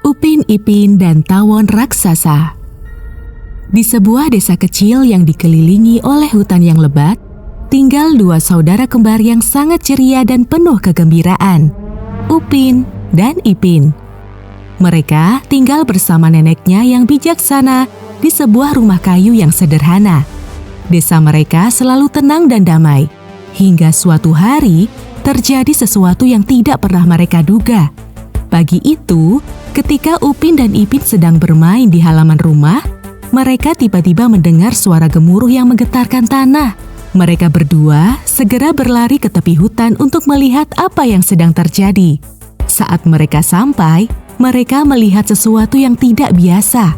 Upin Ipin dan Tawon Raksasa. Di sebuah desa kecil yang dikelilingi oleh hutan yang lebat, tinggal dua saudara kembar yang sangat ceria dan penuh kegembiraan, Upin dan Ipin. Mereka tinggal bersama neneknya yang bijaksana di sebuah rumah kayu yang sederhana. Desa mereka selalu tenang dan damai, hingga suatu hari terjadi sesuatu yang tidak pernah mereka duga. Pagi itu, ketika Upin dan Ipin sedang bermain di halaman rumah, mereka tiba-tiba mendengar suara gemuruh yang menggetarkan tanah. Mereka berdua segera berlari ke tepi hutan untuk melihat apa yang sedang terjadi. Saat mereka sampai, mereka melihat sesuatu yang tidak biasa.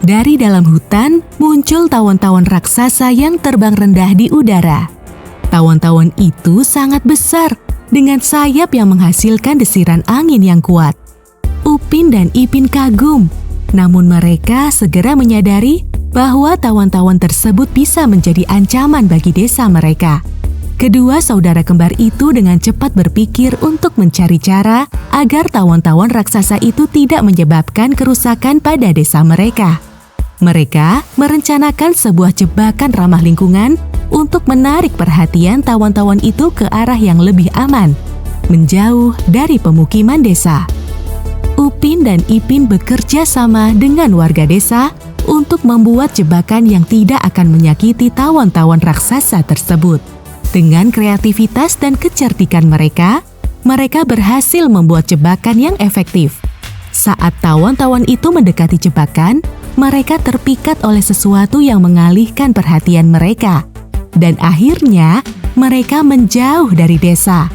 Dari dalam hutan muncul tawon-tawon raksasa yang terbang rendah di udara. Tawon-tawon itu sangat besar, dengan sayap yang menghasilkan desiran angin yang kuat. Upin dan Ipin kagum, namun mereka segera menyadari bahwa tawon-tawon tersebut bisa menjadi ancaman bagi desa mereka. Kedua saudara kembar itu dengan cepat berpikir untuk mencari cara agar tawon-tawon raksasa itu tidak menyebabkan kerusakan pada desa mereka. Mereka merencanakan sebuah jebakan ramah lingkungan untuk menarik perhatian tawon-tawon itu ke arah yang lebih aman, menjauh dari pemukiman desa. Upin dan Ipin bekerja sama dengan warga desa untuk membuat jebakan yang tidak akan menyakiti tawon-tawon raksasa tersebut. Dengan kreativitas dan kecerdikan mereka berhasil membuat jebakan yang efektif. Saat tawon-tawon itu mendekati jebakan, mereka terpikat oleh sesuatu yang mengalihkan perhatian mereka. Dan akhirnya, mereka menjauh dari desa.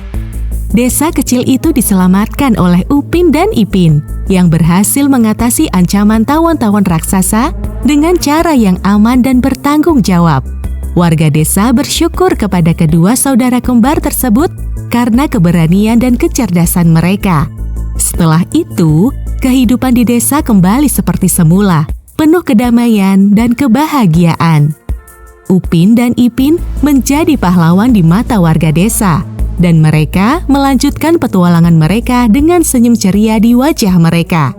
Desa kecil itu diselamatkan oleh Upin dan Ipin yang berhasil mengatasi ancaman tawon-tawon raksasa dengan cara yang aman dan bertanggung jawab. Warga desa bersyukur kepada kedua saudara kembar tersebut karena keberanian dan kecerdasan mereka. Setelah itu, kehidupan di desa kembali seperti semula, penuh kedamaian dan kebahagiaan. Upin dan Ipin menjadi pahlawan di mata warga desa, dan mereka melanjutkan petualangan mereka dengan senyum ceria di wajah mereka.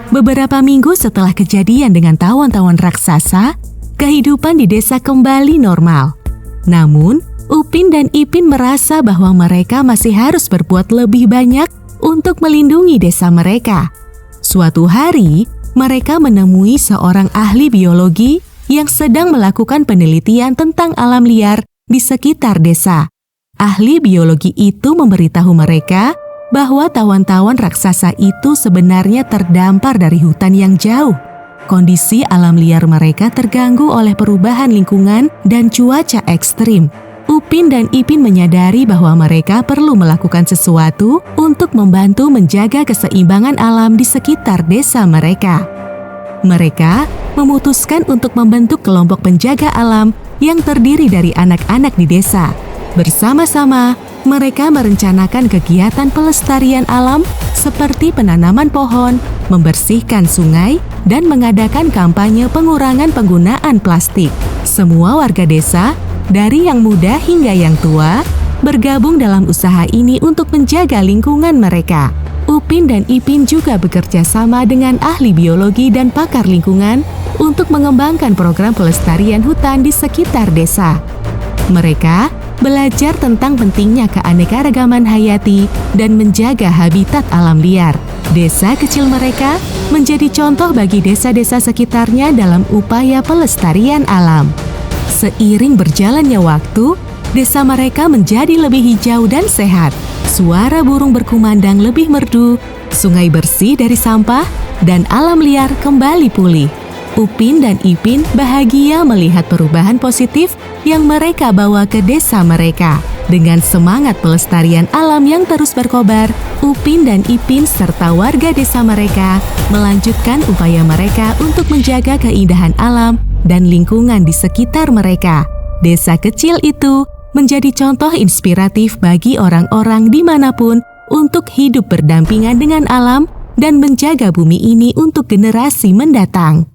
Beberapa minggu setelah kejadian dengan tawon-tawon raksasa, kehidupan di desa kembali normal. Namun, Upin dan Ipin merasa bahwa mereka masih harus berbuat lebih banyak untuk melindungi desa mereka. Suatu hari, mereka menemui seorang ahli biologi yang sedang melakukan penelitian tentang alam liar di sekitar desa. Ahli biologi itu memberitahu mereka bahwa tawon-tawon raksasa itu sebenarnya terdampar dari hutan yang jauh. Kondisi alam liar mereka terganggu oleh perubahan lingkungan dan cuaca ekstrim. Upin dan Ipin menyadari bahwa mereka perlu melakukan sesuatu untuk membantu menjaga keseimbangan alam di sekitar desa mereka. Mereka memutuskan untuk membentuk kelompok penjaga alam yang terdiri dari anak-anak di desa. Bersama-sama, mereka merencanakan kegiatan pelestarian alam seperti penanaman pohon, membersihkan sungai, dan mengadakan kampanye pengurangan penggunaan plastik. Semua warga desa, dari yang muda hingga yang tua, bergabung dalam usaha ini untuk menjaga lingkungan mereka. Upin dan Ipin juga bekerja sama dengan ahli biologi dan pakar lingkungan untuk mengembangkan program pelestarian hutan di sekitar desa. Mereka belajar tentang pentingnya keanekaragaman hayati dan menjaga habitat alam liar. Desa kecil mereka menjadi contoh bagi desa-desa sekitarnya dalam upaya pelestarian alam. Seiring berjalannya waktu, desa mereka menjadi lebih hijau dan sehat. Suara burung berkumandang lebih merdu, sungai bersih dari sampah, dan alam liar kembali pulih. Upin dan Ipin bahagia melihat perubahan positif yang mereka bawa ke desa mereka. Dengan semangat pelestarian alam yang terus berkobar, Upin dan Ipin serta warga desa mereka melanjutkan upaya mereka untuk menjaga keindahan alam dan lingkungan di sekitar mereka. Desa kecil itu menjadi contoh inspiratif bagi orang-orang dimanapun untuk hidup berdampingan dengan alam dan menjaga bumi ini untuk generasi mendatang.